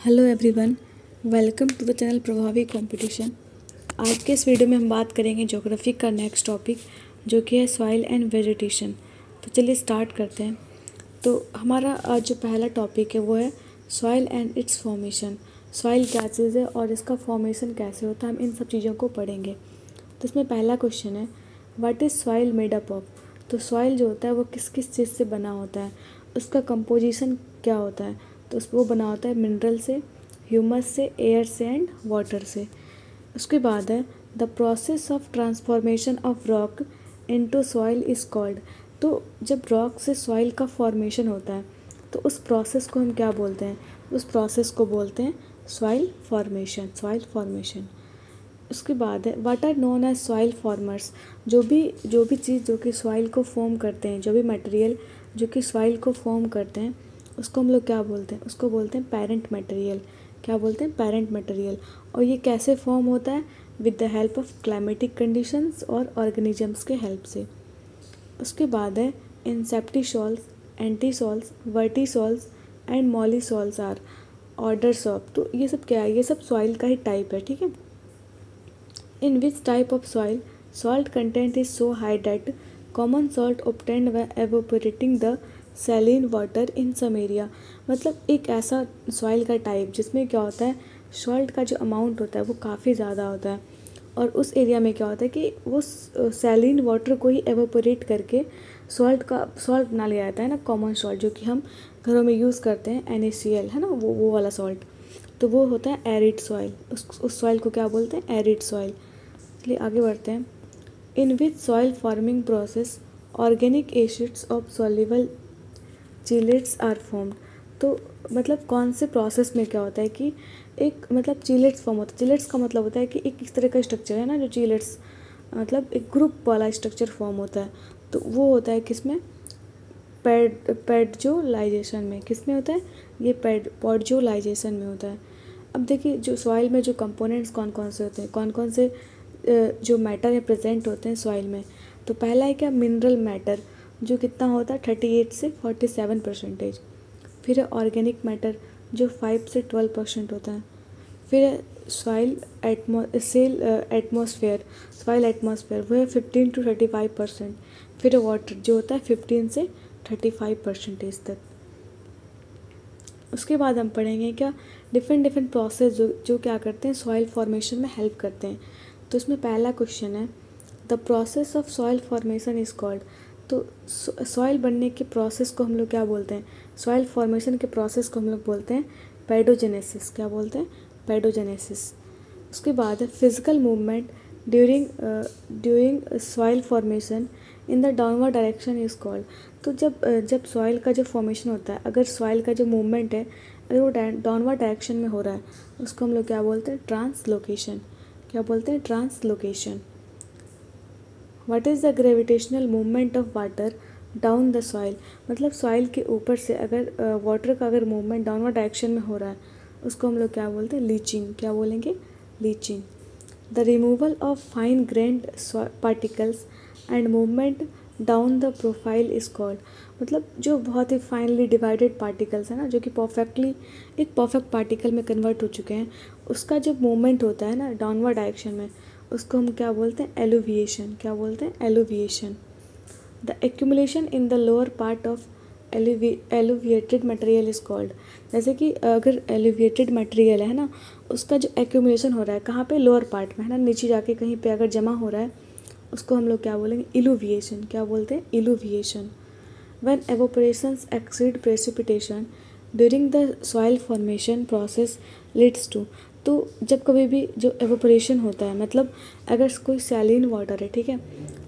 Hello everyone, welcome to the channel Prabhavi competition. आज के इस वीडियो में हम बात करेंगे ज्योग्राफी का नेक्स्ट टॉपिक जो कि है सॉइल एंड वेजिटेशन। तो चलिए स्टार्ट करते हैं। तो हमारा आज जो पहला टॉपिक है वो है soil and it's formation. Soil क्या चीज़ है और इसका फॉर्मेशन कैसे होता है, हम इन सब चीज़ों को पढ़ेंगे। तो इसमें पहला क्वेश्चन है, what is soil made up of. तो सॉइल जो होता है वो किस किस चीज़ से बना होता है, उसका कंपोजिशन क्या होता है। तो वो बना होता है मिनरल से, ह्यूमस से, एयर से एंड वाटर से। उसके बाद है the process of transformation of rock into soil is called. तो जब रॉक से सॉइल का फॉर्मेशन होता है तो उस प्रोसेस को हम क्या बोलते हैं, उस प्रोसेस को बोलते हैं सॉइल फॉर्मेशन। Soil formation. उसके बाद है what are known as soil formers. जो भी चीज़ जो कि सॉइल को फॉर्म करते हैं, जो भी मटेरियल जो कि सॉइल को फॉर्म करते हैं, उसको हम लोग क्या बोलते हैं, उसको बोलते हैं पेरेंट मटेरियल। क्या बोलते हैं, पेरेंट मटेरियल। और ये कैसे फॉर्म होता है, with the help of climatic conditions और ऑर्गेनिजम्स के हेल्प से। उसके बाद है इंसेप्टिसॉल्स, एंटीसॉल्स, वर्टिसॉल्स एंड मॉलिसॉल्स आर ऑर्डर्स ऑफ। तो ये सब क्या है, ये सब सॉइल का ही टाइप है, ठीक है। In which type of soil salt content is so high that common salt obtained by evaporating the saline water in some area। मतलब एक ऐसा सॉइल का टाइप जिसमें क्या होता है, सॉल्ट का जो अमाउंट होता है वो काफ़ी ज़्यादा होता है, और उस एरिया में क्या होता है कि वो सैलिन वाटर को ही एवेपोरेट करके सॉल्ट बना लिया जाता है ना, कॉमन सॉल्ट जो कि हम घरों में यूज़ करते हैं, NaCl है ना, वो वाला सॉल्ट। तो वो होता है एरिड सॉइल। उस सॉइल को क्या बोलते हैं, एरिड सॉइल। चलिए आगे बढ़ते हैं। In which soil forming process organic acids of soluble chelates are formed. तो मतलब कौन से प्रोसेस में क्या होता है कि एक मतलब चिलेट्स फॉर्म होता है। चिलेट्स का मतलब होता है कि एक इस तरह का स्ट्रक्चर है ना, जो चिलेट्स मतलब एक ग्रुप वाला स्ट्रक्चर फॉर्म होता है। तो वो होता है किसमें, पैडजोलाइजेशन में। किस में होता है, ये पैडजोलाइजेशन में होता है। अब देखिए जो सॉइल में जो कंपोनेंट्स कौन कौन से होते हैं, कौन कौन से जो मैटर है प्रेजेंट होते हैं सॉइल में। तो पहला है क्या, मिनरल मैटर, जो कितना होता है 38 से 47%। फिर है ऑर्गेनिक मैटर जो 5 से 12% होता है। फिर है सॉइल एटमॉस्फेयर, सॉइल एटमॉस्फेयर वो है 15 to 35%। फिर है वाटर जो होता है 15 से 35% तक। उसके बाद हम पढ़ेंगे क्या, डिफरेंट प्रोसेस जो क्या करते हैं सॉइल फॉर्मेशन में हेल्प करते हैं। तो इसमें पहला क्वेश्चन है, the process of soil formation is called. तो सॉइल बनने के प्रोसेस को हम लोग क्या बोलते हैं, सॉइल फॉर्मेशन के प्रोसेस को हम लोग बोलते हैं पैडोजेनेसिस। क्या बोलते हैं, पैडोजेनेसिस। उसके बाद है physical movement during soil formation in the downward direction is called. तो जब सॉइल का जो फॉर्मेशन होता है, अगर सॉइल का जो मूवमेंट है अगर वो डाउनवर्ड डायरेक्शन में हो रहा है, उसको हम लोग क्या बोलते हैं, ट्रांसलोकेशन। क्या बोलते हैं, translocation. What is the gravitational movement of water down the soil. मतलब सॉइल के ऊपर से अगर वाटर का अगर मूवमेंट डाउनवर्ड डायरेक्शन में हो रहा है, उसको हम लोग क्या बोलते हैं, लीचिंग। क्या बोलेंगे, leaching. The removal of fine grand particles and movement down the profile is called. मतलब जो बहुत ही फाइनली डिवाइडेड पार्टिकल्स है ना, जो कि एक परफेक्ट पार्टिकल में कन्वर्ट हो चुके हैं, उसका जो मूवमेंट होता है ना डाउनवर्ड डायरेक्शन में, उसको हम क्या बोलते हैं, एलुविएशन। क्या बोलते हैं, eluviation. The accumulation in the lower part of eluviated material is called. जैसे कि अगर एलुविएटेड मटेरियल है ना, उसका जो एक्यूमुलेशन हो रहा है कहाँ पे, लोअर पार्ट में है ना, नीचे जाके कहीं पे अगर जमा हो रहा है, उसको हम लोग क्या बोलेंगे, इलुविएशन। क्या बोलते हैं, illuviation. When evaporations exceed precipitation during the soil formation process leads to. तो जब कभी भी जो एवोपरेशन होता है, मतलब अगर कोई सैलिन वाटर है, ठीक है,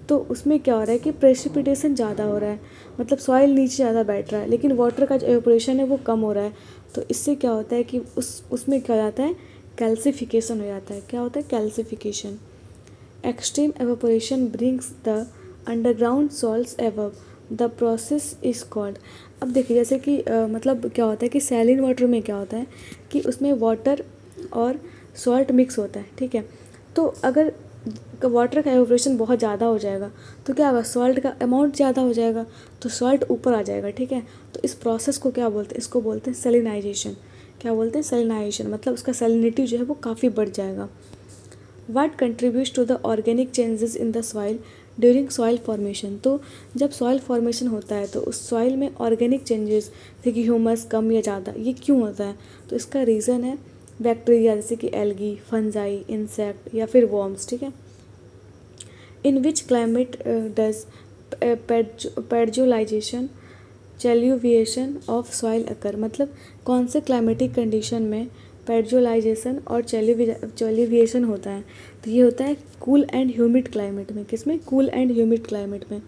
तो उसमें क्या हो रहा है कि प्रेसिपिटेशन ज़्यादा हो रहा है, मतलब सॉइल नीचे ज़्यादा बैठ रहा है, लेकिन वाटर का जो एवोपरेशन है वो कम हो रहा है। तो इससे क्या होता है कि उसमें क्या हो जाता है, कैल्सिफिकेशन हो जाता है। क्या होता है, calcification. Extreme evaporation brings the underground salts above the process is called. अब देखिए जैसे कि मतलब क्या होता है कि सैलिन वाटर में क्या होता है कि उसमें वाटर और सॉल्ट मिक्स होता है, ठीक है। तो अगर वाटर का एवोपरेशन बहुत ज़्यादा हो जाएगा तो क्या होगा, सॉल्ट का अमाउंट ज़्यादा हो जाएगा, तो सॉल्ट ऊपर आ जाएगा, ठीक है। तो इस प्रोसेस को क्या बोलते हैं, इसको बोलते हैं सैलिनाइजेशन। क्या बोलते हैं, सैलिनाइजेशन, मतलब उसका सैलिनिटी जो है वो काफ़ी बढ़ जाएगा। What contributes to the organic changes in the soil during soil formation. तो जब सॉइल फॉर्मेशन होता है तो उस सॉइल में ऑर्गेनिक चेंजेस जैसे कि ह्यूमस कम या ज़्यादा, ये क्यों होता है? तो इसका रीज़न है बैक्टीरिया जैसे कि एल्गी, फंजाई, इंसेक्ट या फिर वॉर्म्स, ठीक है। इन which climate does पेडजोलाइजेशन चैल्यूविएशन of soil अकर, मतलब कौन से क्लाइमेटिक कंडीशन में पेडजोलाइजेशन और चैल्यूविएशन होता है? तो ये होता है कूल एंड ह्यूमिड क्लाइमेट में। किसमें? कूल एंड ह्यूमिड क्लाइमेट में।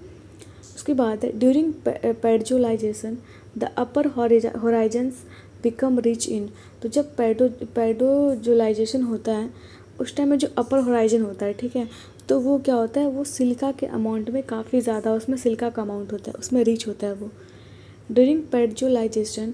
उसके बाद है during podzolization the upper horizons become rich in. तो जब पेडोजोलाइजेशन होता है उस टाइम में जो अपर होराइजन होता है, ठीक है, तो वो क्या होता है, वो सिलिका के अमाउंट में काफ़ी ज़्यादा उसमें सिलिका का अमाउंट होता है, उसमें रिच होता है वो। During podzolization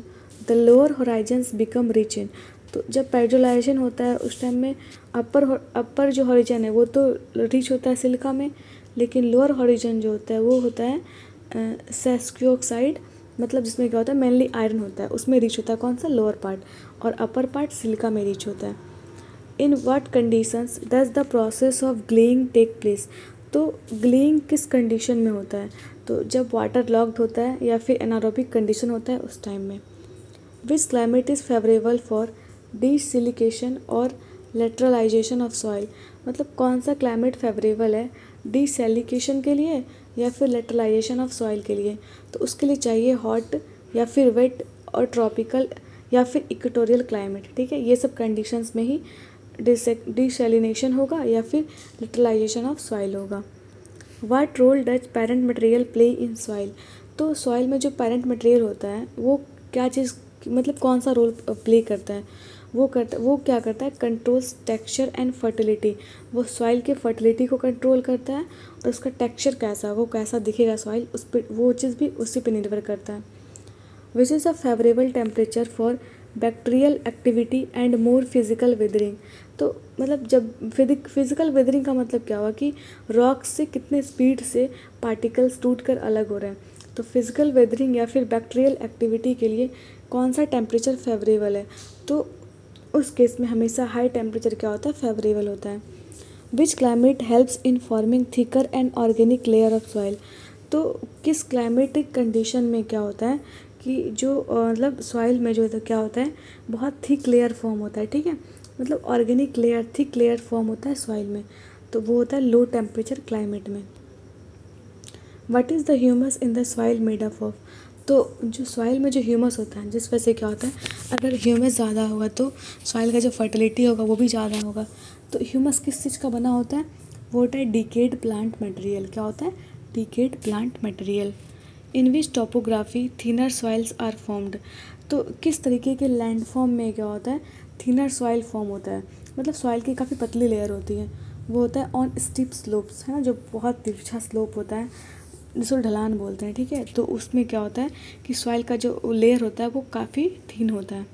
the lower horizons become rich in. तो जब पेडजोलाइजेशन होता है उस टाइम में अपर जो हॉरिजन है वो तो रिच होता है सिलिका में, लेकिन लोअर हॉरिजन जो होता है वो होता है सेस्क्योक्साइड, मतलब जिसमें क्या होता है मेनली आयरन होता है, उसमें रिच होता है कौन सा? लोअर पार्ट, और अपर पार्ट सिलिका में रिच होता है। In what conditions does the process of gleying take place. तो ग्लेइंग किस कंडीशन में होता है? तो जब वाटर लॉक्ड होता है या फिर एनारोबिक कंडीशन होता है उस टाइम में। विच क्लाइमेट इज़ फेवरेबल फॉर डीसिलिकेशन और लेटरलाइजेशन ऑफ सॉइल, मतलब कौन सा क्लाइमेट फेवरेबल है डीसैलिकेशन के लिए या फिर लेटरलाइजेशन ऑफ सॉइल के लिए? तो उसके लिए चाहिए हॉट या फिर वेट और ट्रॉपिकल या फिर इक्वेटोरियल क्लाइमेट, ठीक है। ये सब कंडीशंस में ही डिसैलिनेशन होगा या फिर लेटरलाइजेशन ऑफ सॉइल होगा। What role does parent material play in soil. तो सॉइल में जो पेरेंट मटेरियल होता है वो क्या चीज़, मतलब कौन सा रोल प्ले करता है? वो क्या करता है, कंट्रोल्स टेक्सचर एंड फर्टिलिटी। वो सॉइल के फर्टिलिटी को कंट्रोल करता है और उसका टेक्सचर कैसा, वो कैसा दिखेगा सॉइल, उस पर वो चीज़ भी उसी पे निर्भर करता है। Which is a favourable temperature for bacterial activity and more physical weathering. तो मतलब जब फिजिकल वेदरिंग का मतलब क्या हुआ कि रॉक से कितने स्पीड से पार्टिकल्स टूट कर अलग हो रहे हैं। तो फिजिकल वेदरिंग या फिर बैक्टीरियल एक्टिविटी के लिए कौन सा टेम्परेचर फेवरेबल है? तो उस केस में हमेशा हाई टेम्परेचर क्या होता है, फेवरेबल होता है। Which climate helps in forming thicker and organic layer of soil. तो किस क्लाइमेटिक कंडीशन में क्या होता है कि जो मतलब सॉइल में जो है तो क्या होता है, बहुत थिक लेयर फॉर्म होता है, ठीक है, मतलब organic layer, thick layer form होता है सॉइल में, तो वो होता है लो टेम्परेचर क्लाइमेट में। What is the humus in the soil made up of. तो जो सॉइल में जो ह्यूमस होता है, जिस वजह से क्या होता है, अगर ह्यूमस ज़्यादा होगा तो सॉइल का जो फर्टिलिटी होगा वो भी ज़्यादा होगा। तो ह्यूमस किस चीज़ का बना होता है? वो होता है डिकेड प्लांट मटेरियल। क्या होता है? Decayed plant material. In which topography thinner soils are formed. तो किस तरीके के लैंड फॉर्म में क्या होता है, थिनर सॉइल फॉर्म होता है, मतलब सॉइल की काफ़ी पतली लेयर होती है, वो होता है ऑन स्टीप स्लोप्स, है ना, जो बहुत तिरछा स्लोप होता है जिसको ढलान बोलते हैं, ठीक है। तो उसमें क्या होता है कि सॉइल का जो लेयर होता है वो काफ़ी थिन होता है।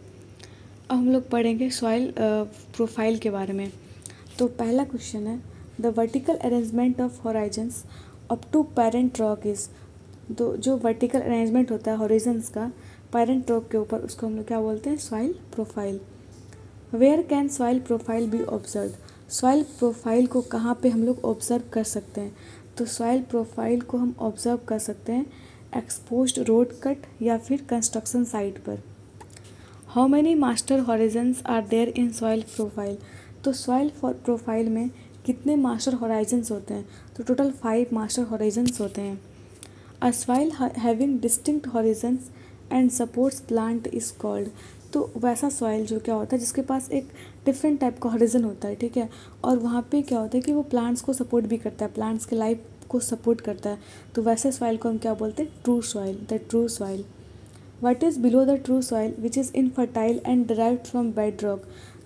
अब हम लोग पढ़ेंगे सॉइल प्रोफाइल के बारे में। तो पहला क्वेश्चन है the vertical arrangement of horizons up to parent rock is. तो जो वर्टिकल अरेंजमेंट होता है हॉरिजन्स का पेरेंट रॉक के ऊपर, उसको हम लोग क्या बोलते हैं, soil profile. Where can soil profile be observe. Soil profile को कहाँ पे हम लोग ऑब्जर्व कर सकते हैं? तो सॉइल प्रोफाइल को हम ऑब्जर्व कर सकते हैं एक्सपोज्ड रोड कट या फिर कंस्ट्रक्शन साइट पर। How many master horizons are there in soil profile. तो सॉइल प्रोफाइल में कितने मास्टर हॉराइजन्स होते हैं? तो टोटल 5 मास्टर हॉराइजन्स होते हैं। अ soil having distinct horizons and supports plant is called. तो वैसा सॉइल जो क्या होता है जिसके पास एक डिफरेंट टाइप का हॉरिजन होता है, ठीक है, और वहाँ पे क्या होता है कि वो प्लांट्स को सपोर्ट भी करता है, प्लांट्स के लाइफ को सपोर्ट करता है, तो वैसे सॉइल को हम क्या बोलते हैं, true soil, the true soil. What is below the true soil which is infertile and derived from bed rock.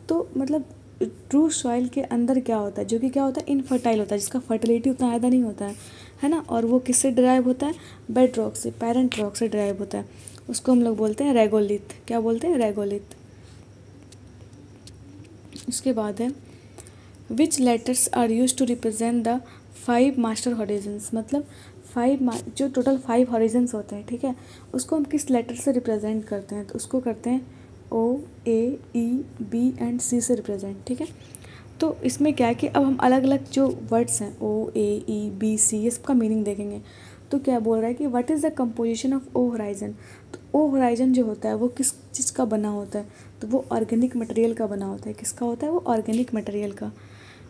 तो मतलब ट्रू सॉइल के अंदर क्या होता है, जो कि क्या होता है, इनफर्टाइल होता है, जिसका फर्टिलिटी उतना ज़्यादा नहीं होता है ना, और वो किससे डिराइव होता है, बेड रॉक से, पेरेंट रॉक से डिराइव होता है। उसको हम लोग बोलते हैं रेगोलिथ। क्या बोलते हैं, रेगोलिथ। उसके बाद है which letters are use to represent the 5 master horizons. मतलब जो टोटल 5 हॉरिजन्स होते हैं, ठीक है, उसको हम किस लेटर से रिप्रेजेंट करते हैं? तो उसको करते हैं O, A, E, B and C से रिप्रेजेंट, ठीक है। तो इसमें क्या है कि अब हम अलग अलग जो वर्ड्स हैं O, A, E, B, C ये सबका मीनिंग देखेंगे। तो क्या बोल रहा है कि what is the composition of O horizon. तो ओ होराइजन जो होता है वो किस चीज़ का बना होता है, तो वो ऑर्गेनिक मटेरियल का बना होता है। किसका होता है, वो ऑर्गेनिक मटेरियल का।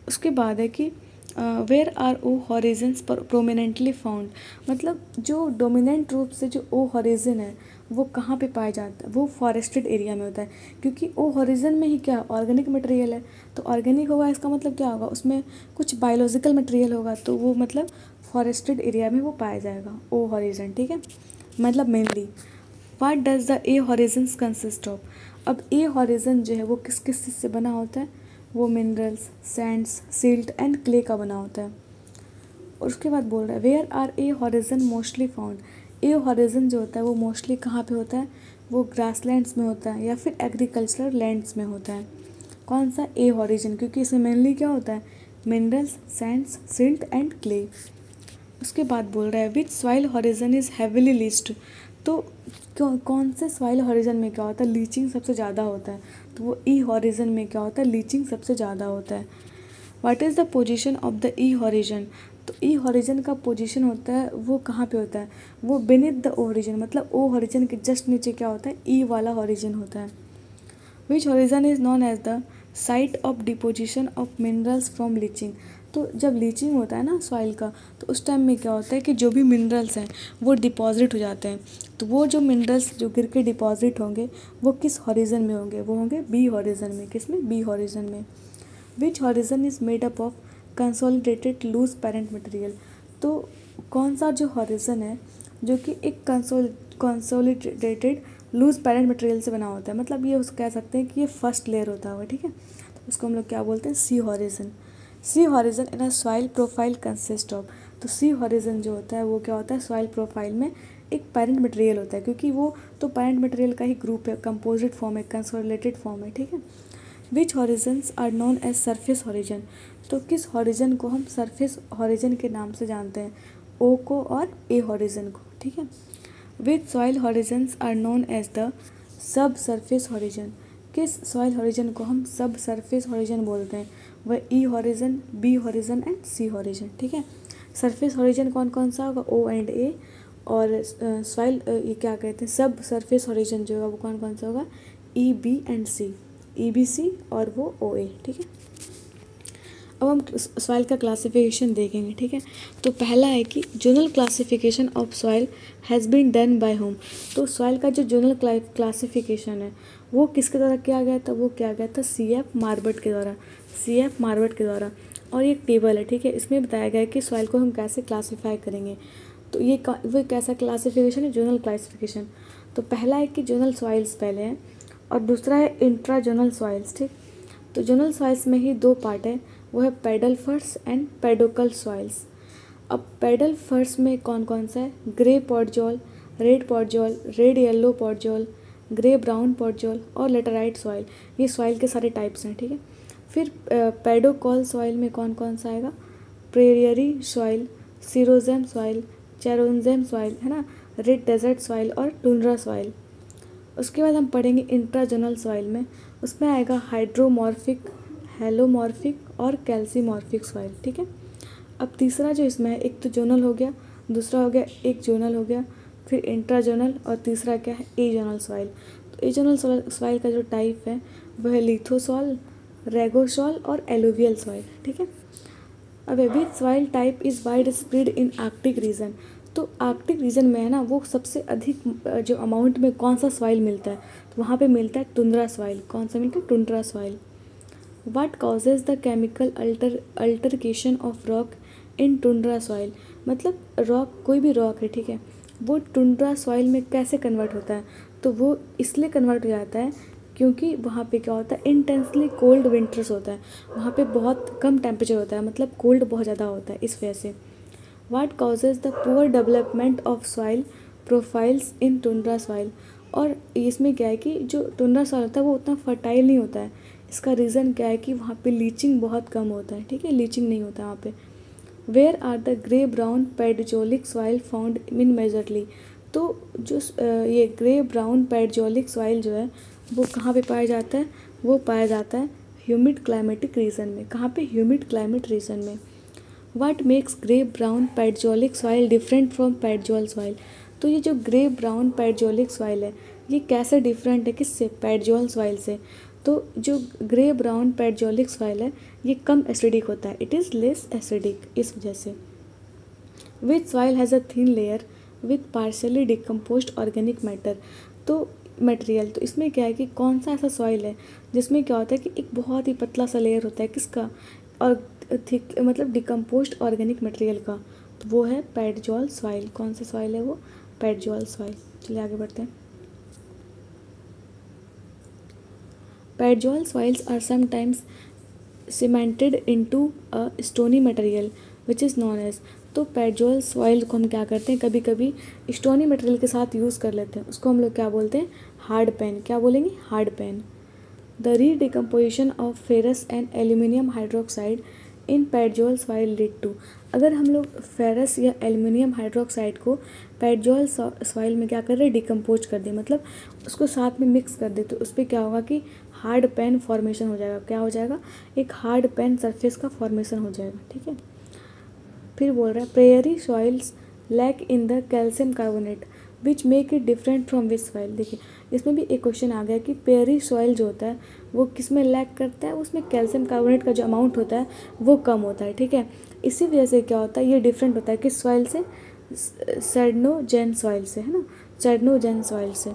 उसके बाद है कि where are O horizons prominently found, मतलब जो डोमिनेंट रूप से जो ओ हॉरिजन है वो कहाँ पे पाया जाता है, वो फॉरेस्टेड एरिया में होता है। क्योंकि ओ हॉरिजन में ही क्या ऑर्गेनिक मटेरियल है, तो ऑर्गेनिक होगा इसका मतलब क्या होगा, उसमें कुछ बायोलॉजिकल मटेरियल होगा, तो वो मतलब फॉरेस्टेड एरिया में वो पाया जाएगा ओ हॉरिजन, ठीक है। मतलब mainly what does the A horizons consist of. अब ए हॉरिजन जो है वो किस किस चीज़ से बना होता है, वो minerals, Sands, silt and clay का बना होता है। और उसके बाद बोल रहा है where are A horizon mostly found. A horizon जो होता है वो मोस्टली कहाँ पे होता है, वो ग्रासलैंड्स में होता है या फिर एग्रीकल्चरल लैंड्स में होता है। कौन सा ए हॉरिजन, क्योंकि इसमें मेनली क्या होता है, minerals, Sands, silt and clay. उसके बाद बोल रहा है which soil horizon is heavily leached. तो कौन से सॉइल हॉरिजन में क्या होता है, लीचिंग सबसे ज़्यादा होता है, तो वो ई हॉरिजन में क्या होता है, लीचिंग सबसे ज़्यादा होता है। What is the position of the E horizon. तो ई हॉरिजन का पोजीशन होता है वो कहाँ पे होता है, वो बिनीथ द ओरिजिन, मतलब ओ हॉरिजन के जस्ट नीचे क्या होता है, ई वाला हॉरिजन होता है। Which horizon is known as the site of deposition of minerals from leaching. तो जब लीचिंग होता है ना सॉइल का, तो उस टाइम में क्या होता है कि जो भी मिनरल्स हैं वो डिपॉजिट हो जाते हैं। तो वो जो मिनरल्स जो गिर के डिपॉजिट होंगे वो किस हॉरिजन में होंगे, वो होंगे बी हॉरिजन में। किस में, बी हॉरिजन में। Which horizon is made up of consolidated loose parent material. तो कौन सा जो हॉरिजन है जो कि एक कंसोलिडेटेड लूज पेरेंट मटेरियल से बना होता है, मतलब ये उसको कह सकते हैं कि ये फर्स्ट लेयर होता होगा, ठीक है। तो उसको हम लोग क्या बोलते हैं, C horizon. C horizon in a soil profile consist of. तो सी हॉरिजन जो होता है वो क्या होता है, सॉइल प्रोफाइल में एक पेरेंट मटेरियल होता है, क्योंकि वो तो पेरेंट मटेरियल का ही ग्रुप है, कंपोजिट फॉर्म है, कंसोलिडेटेड फॉर्म है, ठीक है। Which horizons are known as surface horizon. तो किस हॉरिजन को हम सरफेस हॉरिजन के नाम से जानते हैं, ओ को और ए हॉरिजन को, ठीक है। Which soil horizons are known as the subsurface horizon. किस सॉइल हॉरिजन को हम सब सरफेस हॉरिजन बोलते हैं, वह E horizon, B horizon and C horizon, ठीक है। सरफेस हॉरिजन कौन कौन सा होगा, ओ एंड ए, और सॉइल ये क्या कहते हैं, सब सरफेस हॉरिजन जो होगा वो कौन कौन सा होगा, E, B and C, E, B, C और वो ओ, ए, ठीक है। अब हम सॉइल का क्लासिफिकेशन देखेंगे, ठीक है। तो पहला है कि zonal classification of soil has been done by home. तो सॉइल का जो जोनल क्लासिफिकेशन है वो किसके द्वारा किया गया था, वो किया गया था CF मार्बट के द्वारा, CF मार्बट के द्वारा। और ये एक टेबल है, ठीक है, इसमें बताया गया है कि सॉइल को हम कैसे क्लासीफाई करेंगे। तो ये वो कैसा क्लासिफिकेशन है, जोनल क्लासिफिकेशन। तो पहला है कि जोनल सॉइल्स पहले हैं और दूसरा है इंट्रा जोनल सॉइल्स, ठीक। तो जोनल सॉइल्स में ही दो पार्ट है, वो है pedalfers and pedocal soils. अब पैडल फर्स में कौन कौन सा है, grey podzol, red podzol, red yellow podzol, grey brown podzol और लेटराइट सॉइल। ये सॉइल के सारे टाइप्स हैं, ठीक है। फिर पेडोकॉल सॉइल में कौन कौन सा आएगा, प्रेरियरी सॉइल, सीरोजेम सॉइल, चेरोनजेम सॉइल, है ना, रेड डेजर्ट सॉइल और टुंड्रा सॉइल। उसके बाद हम पढ़ेंगे इंट्राजोनल सॉइल में, उसमें आएगा हाइड्रोमॉर्फिक, हेलोमॉर्फिक और कैल्सीमॉर्फिक सॉइल, ठीक है। अब तीसरा जो इसमें है, एक तो जोनल हो गया, दूसरा हो गया एक जोनल हो गया, फिर इंट्राजोनल और तीसरा क्या है, ए जोनल सॉइल। तो ए जोनल सॉइल का जो टाइप है वह है लिथोसॉल, रेगोसॉल और एलुवियल सॉइल, ठीक है। अब विच soil type is wide spread in Arctic region. तो आर्कटिक रीजन में है ना, वो सबसे अधिक जो अमाउंट में कौन सा सॉइल मिलता है, तो वहाँ पे मिलता है टुंड्रा सॉइल। कौन सा मिलता है, tundra soil. What causes the chemical altercation of rock in tundra soil. मतलब रॉक, कोई भी रॉक है, ठीक है, वो टुंड्रा सॉइल में कैसे कन्वर्ट होता है, तो वो इसलिए कन्वर्ट हो जाता है क्योंकि वहाँ पे क्या होता है, इंटेंसली कोल्ड विंटर्स होता है, वहाँ पे बहुत कम टेम्परेचर होता है, मतलब कोल्ड बहुत ज़्यादा होता है, इस वजह से। What causes the poor development of soil profiles in tundra soil. और इसमें क्या है कि जो टुंड्रा सॉइल होता है वो उतना फर्टाइल नहीं होता है। इसका रीज़न क्या है कि वहाँ पे लीचिंग बहुत कम होता है, ठीक है, लीचिंग नहीं होता है वहाँ पे। Where are the grey brown podzolic soil found in majorly. तो जो ये ग्रे ब्राउन पेडजोलिक सॉइल जो है वो कहाँ पे पाया जाता है? वो पाया जाता है ह्यूमिड क्लाइमेटिक रीजन में। कहाँ पे? ह्यूमिड क्लाइमेट रीजन में। What makes grey brown podzolic soil different from podzol soil? तो ये जो ग्रे ब्राउन पैडजोलिक सॉइल है ये कैसे डिफरेंट है? किससे? पैडजोल सॉइल से। तो जो ग्रे ब्राउन पैडजोलिक सॉइल है ये कम एसिडिक होता है, इट इज़ लेस एसिडिक, इस वजह से। विच soil has a thin layer with partially decomposed organic matter? तो मटेरियल, तो इसमें क्या है कि कौन सा ऐसा सॉइल है जिसमें क्या होता है कि एक बहुत ही पतला सा लेयर होता है किसका? और थिक मतलब डिकम्पोज्ड ऑर्गेनिक मटेरियल का, तो वो है पैडजोल सॉइल। कौन सा सॉइल है वो? Podzol soil. चलिए आगे बढ़ते हैं। Podzol soils are sometimes cemented into a stony material which is known as. तो पैडजोल सॉइल को हम क्या करते हैं, कभी कभी स्टोनी मटेरियल के साथ यूज़ कर लेते हैं, उसको हम लोग क्या बोलते हैं? Hard pan. क्या बोलेंगे? Hard pan. The redecomposition of ferrous and aluminium hydroxide in podzol soil lead to. अगर हम लोग फेरस या एल्यूमिनियम हाइड्रोक्साइड को पैडजोल सॉइल में क्या कर रहे हैं? डिकम्पोज कर दें, मतलब उसको साथ में मिक्स कर दे, तो उस पर क्या होगा कि हार्ड पेन फॉर्मेशन हो जाएगा। क्या हो जाएगा? एक हार्ड पेन सरफेस का फॉर्मेशन हो जाएगा। ठीक है। फिर बोल रहा है prairie soils lack in the calcium carbonate which make it different from which soil. देखिए इसमें भी एक क्वेश्चन आ गया कि पेयरी सॉइल जो होता है वो किस में लैक करता है? उसमें कैल्शियम कार्बोनेट का जो अमाउंट होता है वो कम होता है। ठीक है। इसी वजह से क्या होता है, ये डिफरेंट होता है किस सॉइल से? चैडनोजेन सॉइल से, है ना, चैडनोजेन सॉइल से।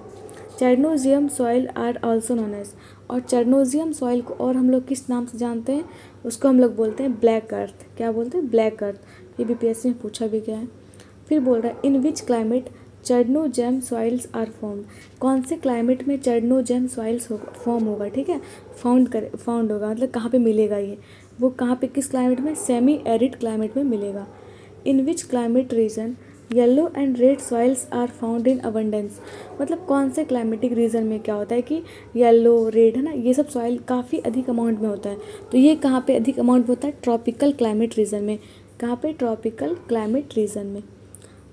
Chernozem soil are also known as. और चैडनोजियम सॉइल को और हम लोग किस नाम से जानते हैं? उसको हम लोग बोलते हैं ब्लैक अर्थ। क्या बोलते हैं? ब्लैक अर्थ। ये बीपीएससी में पूछा भी गया है। फिर बोल रहा है इन which climate चैडनोजेम soils are formed. कौन से क्लाइमेट में चैडनोजेम सॉइल्स फॉर्म होगा? ठीक है, फाउंड होगा, मतलब कहाँ पे मिलेगा ये? वो कहाँ पे, किस क्लाइमेट में? सेमी एरिड क्लाइमेट में मिलेगा। In which climate region yellow and red soils are found in abundance. मतलब कौन से क्लाइमेटिक रीजन में क्या होता है कि येलो, रेड, है ना, ये सब सॉइल काफ़ी अधिक अमाउंट में होता है। तो ये कहाँ पे अधिक अमाउंट में होता है? ट्रॉपिकल क्लाइमेट रीजन में। कहाँ पे? ट्रॉपिकल क्लाइमेट रीजन में।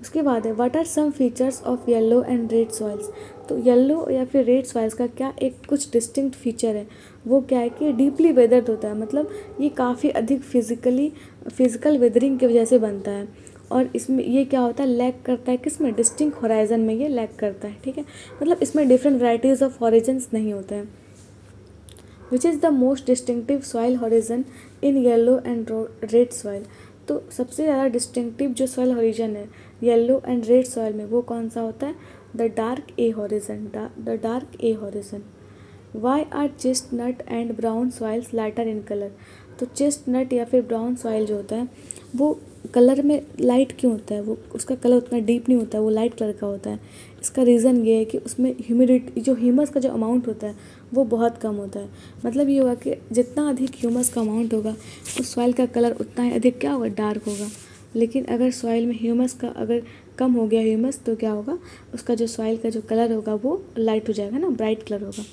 उसके बाद है what are some features of yellow and red soils. तो येलो या फिर रेड सॉइल्स का क्या एक कुछ डिस्टिंक्ट फीचर है? वो क्या है कि डीपली वेदर्ड होता है, मतलब ये काफ़ी अधिक फिजिकल वेदरिंग की वजह से बनता है। और इसमें ये क्या होता है? लैक करता है किसमें? डिस्टिंक्ट हॉराइजन में ये लैक करता है। ठीक है, मतलब इसमें डिफरेंट वैराइटीज़ ऑफ हॉरिजन्स नहीं होते हैं। Which is the most distinctive soil horizon in yellow and red soil. तो सबसे ज़्यादा डिस्टिंक्टिव जो सॉइल हॉरिजन है येलो एंड रेड सॉइल में वो कौन सा होता है? The dark A horizon. The dark A horizon. Why are chestnut and brown soils lighter in colour. तो चेस्टनट या फिर ब्राउन सॉइल जो होता है वो कलर में लाइट क्यों होता है? वो उसका कलर उतना डीप नहीं होता है, वो लाइट कलर का होता है। इसका रीज़न ये है कि उसमें ह्यूमिडिटी, जो ह्यूमस का जो अमाउंट होता है वो बहुत कम होता है। मतलब ये होगा कि जितना अधिक ह्यूमस का अमाउंट होगा उस सॉइल का कलर उतना ही अधिक क्या होगा? डार्क होगा। लेकिन अगर सॉइल में ह्यूमस का अगर कम हो गया ह्यूमस तो क्या होगा? उसका जो सॉइल का जो कलर होगा वो लाइट हो जाएगा ना, ब्राइट कलर होगा।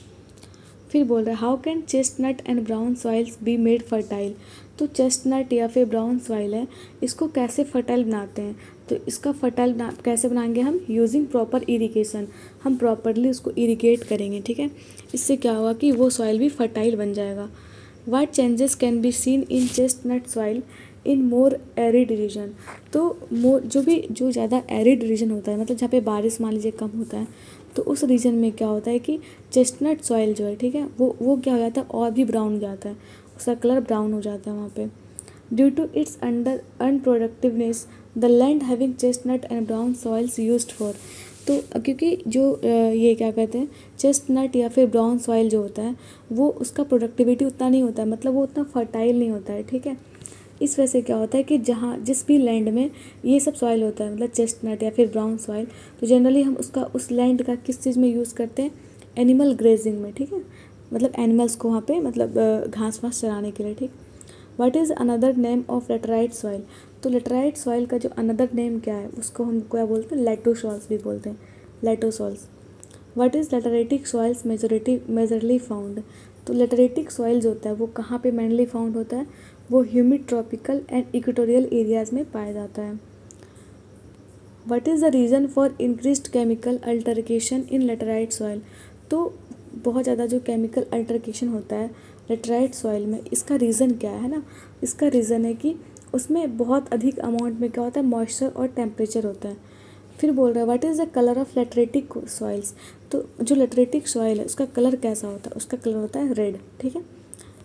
फिर बोल रहा है how can chestnut and brown soils be made fertile. तो चेस्टनट या फिर ब्राउन सॉइल है, इसको कैसे फर्टाइल बनाते हैं? तो इसका फर्टाइल कैसे बनाएंगे हम? Using proper irrigation. हम प्रॉपरली उसको इरिगेट करेंगे। ठीक है, इससे क्या होगा कि वो सॉइल भी फर्टाइल बन जाएगा। What changes can be seen in chestnut soil in more arid region. तो जो ज़्यादा एरिड रीजन होता है, मतलब जहाँ पे बारिश मान लीजिए कम होता है, तो उस रीजन में क्या होता है कि चेस्टनट सॉइल जो है, ठीक है, वो क्या हो जाता है? और भी ब्राउन हो जाता है, उसका कलर ब्राउन हो जाता है वहाँ पे। Due to its under unproductiveness the land having chestnut and brown soils used for. तो क्योंकि जो ये क्या कहते हैं, चेस्टनट या फिर ब्राउन सॉइल जो होता है वो उसका प्रोडक्टिविटी उतना नहीं होता है, मतलब वो उतना फर्टाइल नहीं होता है। ठीक है, इस वजह से क्या होता है कि जहाँ जिस भी लैंड में ये सब सॉइल होता है, मतलब चेस्टनट या फिर ब्राउन सॉइल, तो जनरली हम उसका उस लैंड का किस चीज़ में यूज़ करते हैं? एनिमल ग्रेजिंग में। ठीक है, मतलब एनिमल्स को वहाँ पे मतलब घास वास चराने के लिए। ठीक, what is another name of laterite soil. तो लेटराइट सॉइल का जो अनदर नेम क्या है उसको हम क्या बोलते हैं? लेटोसॉल्स भी बोलते हैं, latosols. What is lateritic soils majorly found. तो लेटरेटिक सॉइल जो होता है वो कहाँ पे मेनली फाउंड होता है? वो humid tropical and equatorial areas में पाया जाता है। What is the reason for increased chemical alteration in laterite soil. तो बहुत ज़्यादा जो केमिकल अल्टरकेशन होता है लेटराइट सॉइल में, इसका रीज़न क्या है ना, इसका रीज़न है कि उसमें बहुत अधिक अमाउंट में क्या होता है, मॉइस्चर और टेम्परेचर होता है। फिर बोल रहा है what is the colour of lateritic soils. तो जो लेटरेटिक सॉइल है उसका कलर कैसा होता है, उसका कलर होता है रेड। ठीक है,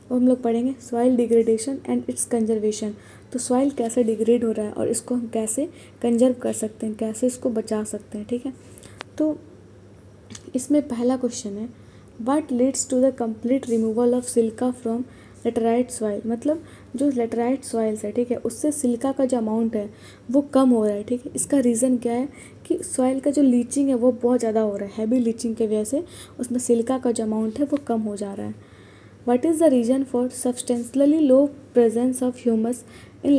अब हम लोग पढ़ेंगे soil degradation and it's conservation. तो सॉइल कैसे डिग्रेड हो रहा है और इसको हम कैसे कंजर्व कर सकते हैं, कैसे इसको बचा सकते हैं। ठीक है, तो इसमें पहला क्वेश्चन है what leads to the complete removal of silica from laterite soil. मतलब जो लेटराइट सॉइल्स है, ठीक है, उससे सिल्का का जो अमाउंट है वो कम हो रहा है। ठीक है, इसका रीज़न क्या है कि सॉइल का जो लीचिंग है वो बहुत ज़्यादा हो रहा है, हैवी लीचिंग की वजह से उसमें सिल्का का जो अमाउंट है वो कम हो जा रहा है। What is the reason for substantially low presence of humus in